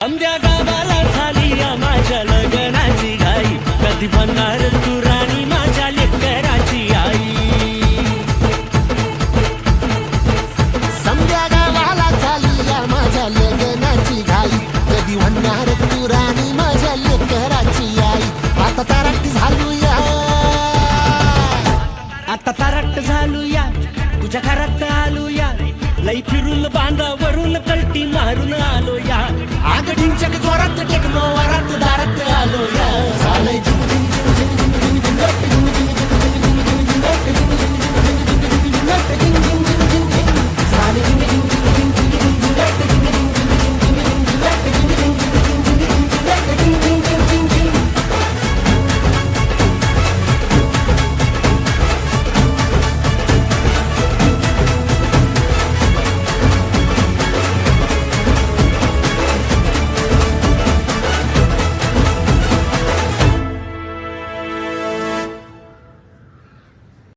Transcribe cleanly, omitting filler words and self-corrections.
अंध्या गावाला झाली या माझ्या लग्नाची घाई, कधी बनणार तू राणी माझ्या लेकराची आई. समद्या गावाला झाली या माझ्या लग्नाची घाई, कधी म्हणणार तू